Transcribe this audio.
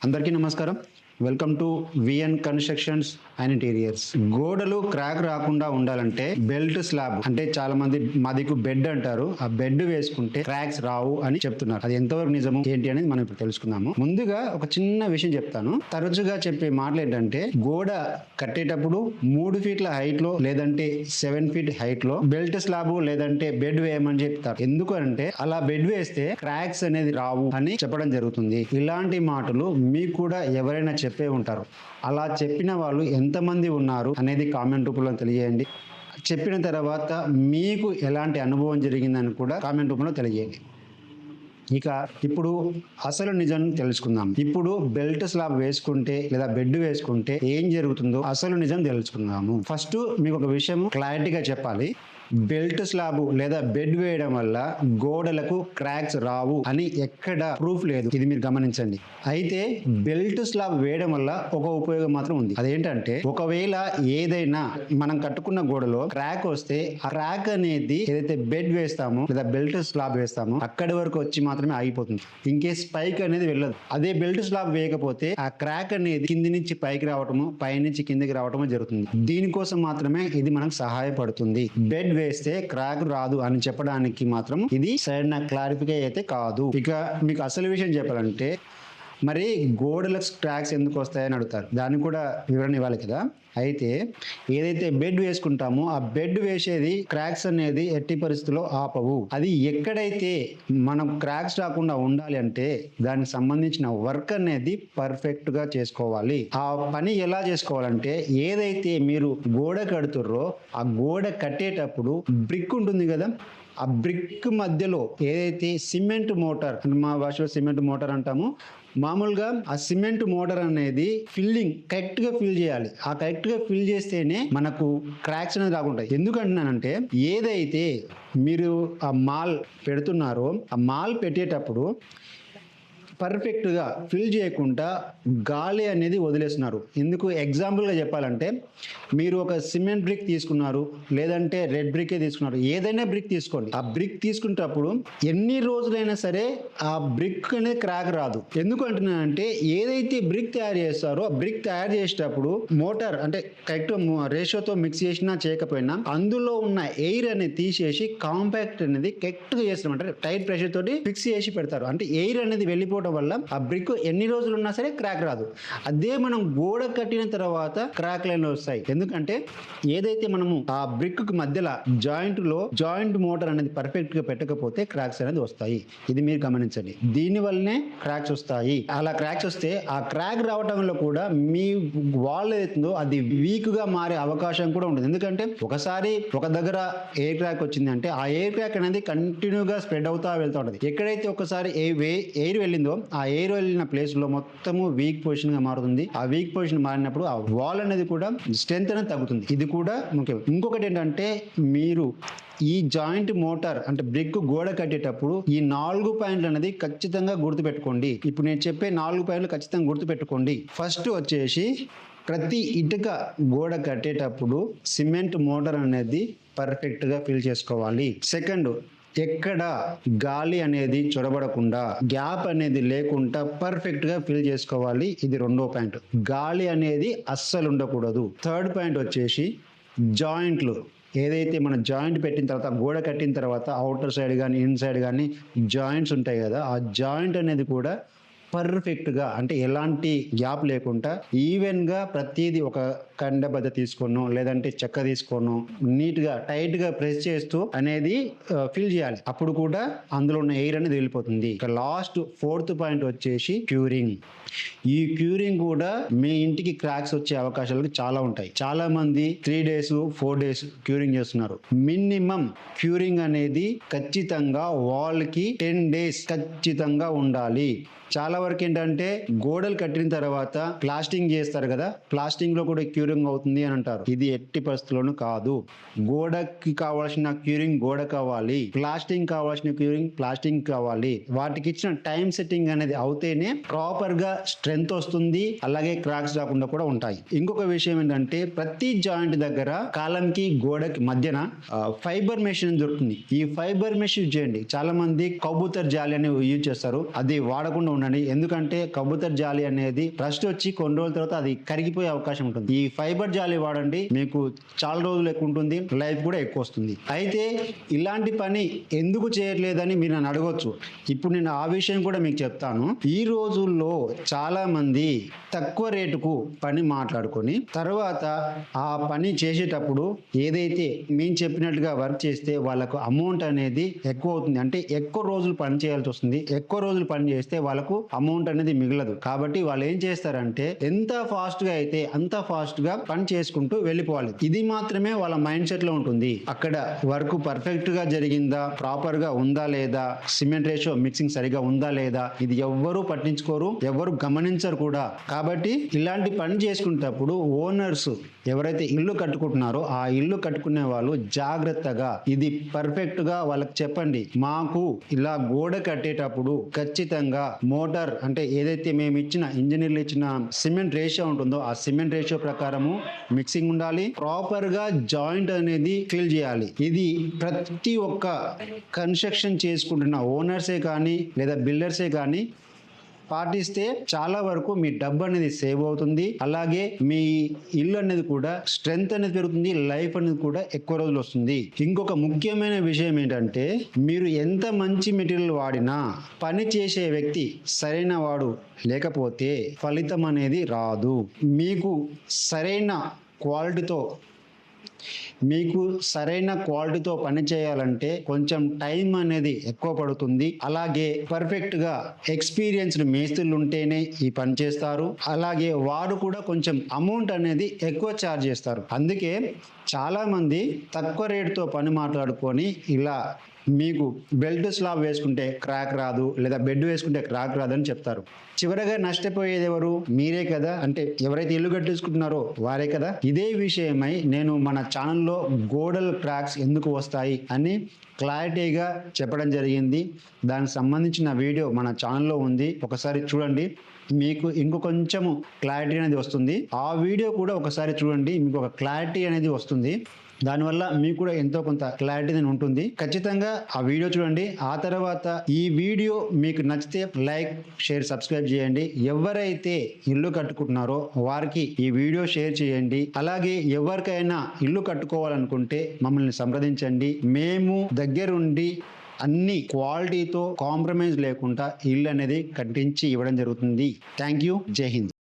అందరికీ నమస్కారం. Welcome to VN constructions and interiors. గోడలు క్రాక్ రాకుండా ఉండాలంటే బెల్ట్ స్లాబ్ అంటే చాలా మంది మా దిక్కు బెడ్ అంటారు. ఆ బెడ్ వేసుకుంటే క్రాక్స్ రావు అని చెప్తున్నారు. అది ఎంతవరకు నిజము ఏంటి అనేది మనం ఇప్పుడు తెలుసుకుందాము. ముందుగా ఒక చిన్న విషయం చెప్తాను. తరచుగా చెప్పే మాటలు ఏంటంటే గోడ కట్టేటప్పుడు 3 ఫీట్ల హైట్ లో లేదంటే 7 ఫీట్ హైట్ లో బెల్ట్ స్లాబ్ లేదంటే బెడ్ వేయమని చెప్తారు. ఎందుకు అంటే అలా బెడ్ వేస్తే క్రాక్స్ అనేది రావు అని చెప్పడం జరుగుతుంది. ఇలాంటి మాటలు మీకు కూడా ఎవరైనా చెప్పే ఉంటారు. అలా చెప్పిన వాళ్ళు ఎంతమంది ఉన్నారు అనేది కామెంట్ రూపంలో తెలియజేయండి. చెప్పిన తర్వాత మీకు ఎలాంటి అనుభవం జరిగిందని కూడా కామెంట్ రూపంలో తెలియజేయండి. ఇక ఇప్పుడు అసలు నిజం తెలుసుకుందాం. ఇప్పుడు బెల్ట్ స్లాబ్ వేసుకుంటే లేదా బెడ్ వేసుకుంటే ఏం జరుగుతుందో అసలు నిజం తెలుసుకుందాము. ఫస్ట్ మీకు ఒక విషయం క్లారిటీగా చెప్పాలి. బెల్ట్ స్లాబ్ లేదా బెడ్ వేయడం వల్ల గోడలకు క్రాక్స్ రావు అని ఎక్కడ ప్రూఫ్ లేదు. ఇది మీరు గమనించండి. అయితే బెల్ట్ స్లాబ్ వేయడం వల్ల ఒక ఉపయోగం మాత్రం ఉంది. అదేంటంటే ఒకవేళ ఏదైనా మనం కట్టుకున్న గోడలో క్రాక్ వస్తే ఆ క్రాక్ అనేది ఏదైతే బెడ్ వేస్తామో లేదా బెల్ట్ స్లాబ్ వేస్తామో అక్కడి వరకు వచ్చి మాత్రమే ఆగిపోతుంది. ఇన్కేస్ పైకి అనేది వెళ్ళదు. అదే బెల్ట్ స్లాబ్ వేయకపోతే ఆ క్రాక్ అనేది కింది నుంచి పైకి రావటము పై నుంచి కిందికి రావటము జరుగుతుంది. దీనికోసం మాత్రమే ఇది మనకు సహాయపడుతుంది. బెడ్ వేస్తే క్రాక్ రాదు అని చెప్పడానికి మాత్రం ఇది సరైన క్లారిఫికే అయితే కాదు. ఇక మీకు అసలు విషయం చెప్పాలంటే మరి గోడలకు క్రాక్స్ ఎందుకు వస్తాయని అడుగుతారు. దానికి కూడా వివరణ ఇవ్వాలి కదా. అయితే ఏదైతే బెడ్ వేసుకుంటామో ఆ బెడ్ వేసేది క్రాక్స్ అనేది ఎట్టి పరిస్థితుల్లో ఆపవు. అది ఎక్కడైతే మనం క్రాక్స్ రాకుండా ఉండాలి అంటే దానికి సంబంధించిన వర్క్ అనేది పర్ఫెక్ట్ గా చేసుకోవాలి. ఆ పని ఎలా చేసుకోవాలంటే ఏదైతే మీరు గోడ కడుతుర్రో ఆ గోడ కట్టేటప్పుడు బ్రిక్ ఉంటుంది కదా, ఆ బ్రిక్ మధ్యలో ఏదైతే సిమెంట్ మోటార్ అంటే మా భాషలో సిమెంట్ మోటార్ అంటాము, మామూలుగా ఆ సిమెంట్ మోటార్ అనేది ఫిల్లింగ్ కరెక్ట్ గా ఫిల్ చేయాలి. ఆ కరెక్ట్ గా ఫిల్ చేస్తేనే మనకు క్రాక్స్ అనేది రాకుంటాయి. ఎందుకంటున్నానంటే ఏదైతే మీరు ఆ మాల్ పెడుతున్నారో ఆ మాల్ పెట్టేటప్పుడు పర్ఫెక్ట్ గా ఫిల్ చేయకుండా గాలి అనేది వదిలేస్తున్నారు. ఎందుకు ఎగ్జాంపుల్ గా చెప్పాలంటే మీరు ఒక సిమెంట్ బ్రిక్ తీసుకున్నారు లేదంటే రెడ్ బ్రిక్ తీసుకున్నారు, ఏదైనా బ్రిక్ తీసుకోండి. ఆ బ్రిక్ తీసుకునేటప్పుడు ఎన్ని రోజులైనా సరే ఆ బ్రిక్ అనేది క్రాక్ రాదు. ఎందుకు అంటున్నానంటే ఏదైతే బ్రిక్ తయారు చేస్తారో ఆ బ్రిక్ తయారు చేసేటప్పుడు మోటార్ అంటే కరెక్ట్ రేషియోతో మిక్స్ చేసినా చేయకపోయినా అందులో ఉన్న ఎయిర్ అనేది తీసేసి కాంపాక్ట్ అనేది కరెక్ట్ గా చేస్తాం అంటే టైట్ ప్రెషర్ తోటి ఫిక్స్ చేసి పెడతారు. అంటే ఎయిర్ అనేది వెళ్ళిపోవడం వల్ల ఆ బ్రిక్ ఎన్ని రోజులు ఉన్నా సరే క్రాక్ రాదు. అదే మనం గోడ కట్టిన తర్వాత క్రాక్ లైన్లు వస్తాయి. ఎందుకంటే ఏదైతే మనము ఆ బ్రిక్ కి మధ్యలో జాయింట్ మోటార్ అనేది పర్ఫెక్ట్ గా పెట్టకపోతే క్రాక్స్ అనేది వస్తాయి. ఇది మీరు గమనించండి. దీని వల్లనే క్రాక్స్ వస్తాయి. అలా క్రాక్స్ వస్తే ఆ క్రాక్ రావడంలో కూడా మీ వాల్ ఏదైతుందో అది వీక్ గా మారే అవకాశం కూడా ఉంటుంది. ఎందుకంటే ఒకసారి ఒక దగ్గర ఎయిర్ క్రాక్ వచ్చింది అంటే ఆ ఎయిర్ క్రాక్ అనేది కంటిన్యూగా స్ప్రెడ్ అవుతా వెళ్తూ ఉంటుంది. ఎక్కడైతే ఒకసారి ఎయిర్ వెళ్ళిందో ఆ ఎయిర్ వెళ్ళిన ప్లేస్ లో మొత్తము వీక్ పొజిషన్ గా మారుతుంది. ఆ వీక్ పొజిషన్ మారినప్పుడు ఆ వాల్ అనేది కూడా స్ట్రెంత్ అనేది తగ్గుతుంది. ఇది కూడా ముఖ్యం. ఇంకొకటి ఏంటంటే మీరు ఈ జాయింట్ మోటార్ అంటే బ్రిక్ గోడ కట్టేటప్పుడు ఈ 4 పాయింట్లు అనేది ఖచ్చితంగా గుర్తుపెట్టుకోండి. ఇప్పుడు నేను చెప్పే 4 పాయింట్లు ఖచ్చితంగా గుర్తుపెట్టుకోండి. ఫస్ట్ వచ్చేసి ప్రతి ఇటుక గోడ కట్టేటప్పుడు సిమెంట్ మోటార్ అనేది పర్ఫెక్ట్ గా ఫిల్ చేసుకోవాలి. సెకండ్, ఎక్కడ గాలి అనేది చొరబడకుండా గ్యాప్ అనేది లేకుండా పర్ఫెక్ట్ గా ఫిల్ చేసుకోవాలి. ఇది రెండో పాయింట్. గాలి అనేది అస్సలు ఉండకూడదు. థర్డ్ పాయింట్ వచ్చేసి జాయింట్లు. ఏదైతే మన జాయింట్ పెట్టిన తర్వాత గోడ కట్టిన తర్వాత అవుటర్ సైడ్ కానీ ఇన్ సైడ్ కానీ జాయింట్స్ ఉంటాయి కదా, ఆ జాయింట్ అనేది కూడా పర్ఫెక్ట్ గా అంటే ఎలాంటి గ్యాప్ లేకుండా ఈవెన్ గా ప్రతిదీ ఒక కండబద్ద తీసుకోను లేదంటే చెక్క తీసుకోను నీట్ గా టైట్ గా ప్రెస్ చేస్తూ అనేది ఫిల్ చేయాలి. అప్పుడు కూడా అందులో ఉన్న ఎయిర్ అనేది వెళ్ళిపోతుంది. ఇక లాస్ట్ ఫోర్త్ పాయింట్ వచ్చేసి క్యూరింగ్. ఈ క్యూరింగ్ కూడా మీ ఇంటికి క్రాక్స్ వచ్చే అవకాశాలు చాలా ఉంటాయి. చాలా మంది 3 days 4 days క్యూరింగ్ చేస్తున్నారు. మినిమం క్యూరింగ్ అనేది ఖచ్చితంగా వాల్ కి 10 days ఖచ్చితంగా ఉండాలి. చాలా వరకు ఏంటంటే గోడలు కట్టిన తర్వాత ప్లాస్టింగ్ చేస్తారు కదా, ప్లాస్టింగ్ లో కూడా క్యూరింగ్ అవుతుంది అని అంటారు. ఇది ఎట్టి పరిస్థితుల్లోనూ కాదు. గోడకి కావాల్సిన క్యూరింగ్ గోడ కావాలి, ప్లాస్టింగ్ కావాల్సిన క్యూరింగ్ ప్లాస్టింగ్ కావాలి. వాటికి ఇచ్చిన టైం సెట్టింగ్ అనేది అవుతేనే ప్రాపర్ గా స్ట్రెంత్ వస్తుంది, అలాగే క్రాక్స్ రాకుండా కూడా ఉంటాయి. ఇంకొక విషయం ఏంటంటే ప్రతి జాయింట్ దగ్గర కాలం కి గోడకి మధ్యన ఫైబర్ మెష్ దొరుకుతుంది. ఈ ఫైబర్ మెష్ యూజ్ చేయండి. చాలా మంది కబూతర్ జాలి అని యూజ్ చేస్తారు. అది వాడకుండా ఉండండి. ఎందుకంటే కబూతర్ జాలి అనేది రస్ట్ వచ్చి కొన్ని రోజుల తర్వాత అది కరిగిపోయే అవకాశం ఉంటుంది. ఈ ఫైబర్ జాలి వాడండి, మీకు చాలా రోజులు ఎక్కువ ఉంటుంది, లైఫ్ కూడా ఎక్కువ వస్తుంది. అయితే ఇలాంటి పని ఎందుకు చేయట్లేదని మీరు నన్ను అడగొచ్చు. ఇప్పుడు నేను ఆ విషయం కూడా మీకు చెప్తాను. ఈ రోజుల్లో చాలా మంది తక్కువ రేటుకు పని మాట్లాడుకొని తర్వాత ఆ పని చేసేటప్పుడు ఏదైతే మేము చెప్పినట్టుగా వర్క్ చేస్తే వాళ్ళకు అమౌంట్ అనేది ఎక్కువ అవుతుంది. అంటే ఎక్కువ రోజులు పని చేయాల్సి వస్తుంది. ఎక్కువ రోజులు పని చేస్తే వాళ్ళకు అమౌంట్ అనేది మిగలదు. కాబట్టి వాళ్ళు ఏం చేస్తారంటే ఎంత ఫాస్ట్ గా అయితే అంత ఫాస్ట్ గా పని చేసుకుంటూ వెళ్ళిపోవాలి. ఇది మాత్రమే వాళ్ళ మైండ్ సెట్ లో ఉంటుంది. అక్కడ వర్క్ పర్ఫెక్ట్ గా జరిగిందా, ప్రాపర్ గా ఉందా లేదా, సిమెంట్ రేషియో మిక్సింగ్ సరిగా ఉందా లేదా, ఇది ఎవ్వరూ పట్టించుకోరు, ఎవరు గమనించరు కూడా. కాబట్టి ఇలాంటి పని చేసుకునేటప్పుడు ఓనర్స్ ఎవరైతే ఇల్లు కట్టుకుంటున్నారో ఆ ఇల్లు కట్టుకునే వాళ్ళు జాగ్రత్తగా ఇది పర్ఫెక్ట్ గా వాళ్ళకి చెప్పండి. మాకు ఇలా గోడ కట్టేటప్పుడు ఖచ్చితంగా మోటార్ అంటే ఏదైతే మేము ఇచ్చిన ఇంజనీర్లు ఇచ్చిన సిమెంట్ రేషియో ఉంటుందో ఆ సిమెంట్ రేషియో ప్రకారము మిక్సింగ్ ఉండాలి, ప్రాపర్ గా జాయింట్ అనేది ఫిల్ చేయాలి. ఇది ప్రతి ఒక్క కన్స్ట్రక్షన్ చేసుకుంటున్న ఓనర్సే కానీ లేదా బిల్డర్సే కానీ పాటిస్తే చాలా వరకు మీ డబ్బు అనేది సేవ్ అవుతుంది. అలాగే మీ ఇల్లు అనేది కూడా స్ట్రెంగ్త్ అనేది పెరుగుతుంది, లైఫ్ అనేది కూడా ఎక్కువ రోజులు వస్తుంది. ఇంకొక ముఖ్యమైన విషయం ఏంటంటే మీరు ఎంత మంచి మెటీరియల్ వాడినా పని చేసే వ్యక్తి సరైన వాడు లేకపోతే ఫలితం అనేది రాదు. మీకు సరైన క్వాలిటీతో పని చేయాలంటే కొంచెం టైం అనేది ఎక్కువ పడుతుంది. అలాగే పర్ఫెక్ట్ గా ఎక్స్పీరియన్స్డ్ మేస్త్రులు ఉంటేనే ఈ పని చేస్తారు. అలాగే వారు కూడా కొంచెం అమౌంట్ అనేది ఎక్కువ ఛార్జ్ చేస్తారు. అందుకే చాలా మంది తక్కువ రేటుతో పని మాట్లాడుకొని ఇలా మీకు బెల్ట్ స్లాబ్ వేసుకుంటే క్రాక్ రాదు లేదా బెడ్ వేసుకుంటే క్రాక్ రాదు అని చెప్తారు. చివరగా నష్టపోయేది ఎవరు? మీరే కదా. అంటే ఎవరైతే ఇల్లు కట్టేసుకుంటున్నారో వారే కదా. ఇదే విషయమై నేను మన ఛానల్లో గోడల్ క్రాక్స్ ఎందుకు వస్తాయి అని క్లారిటీగా చెప్పడం జరిగింది. దానికి సంబంధించిన వీడియో మన ఛానల్లో ఉంది, ఒకసారి చూడండి. మీకు ఇంకొంచెము క్లారిటీ అనేది వస్తుంది. ఆ వీడియో కూడా ఒకసారి చూడండి, మీకు ఒక క్లారిటీ అనేది వస్తుంది. దానివల్ల మీకు కూడా ఎంతో కొంత క్లారిటీ ఉంటుంది. ఖచ్చితంగా ఆ వీడియో చూడండి. ఆ తర్వాత ఈ వీడియో మీకు నచ్చితే లైక్, షేర్, సబ్స్క్రైబ్ చేయండి. ఎవరైతే ఇల్లు కట్టుకుంటున్నారో వారికి ఈ వీడియో షేర్ చేయండి. అలాగే ఎవరికైనా ఇల్లు కట్టుకోవాలనుకుంటే మమ్మల్ని సంప్రదించండి. మేము దగ్గరుండి అన్ని క్వాలిటీతో కాంప్రమైజ్ లేకుండా ఇల్లు అనేది కట్టించి ఇవ్వడం జరుగుతుంది. Thank you. జై హింద్.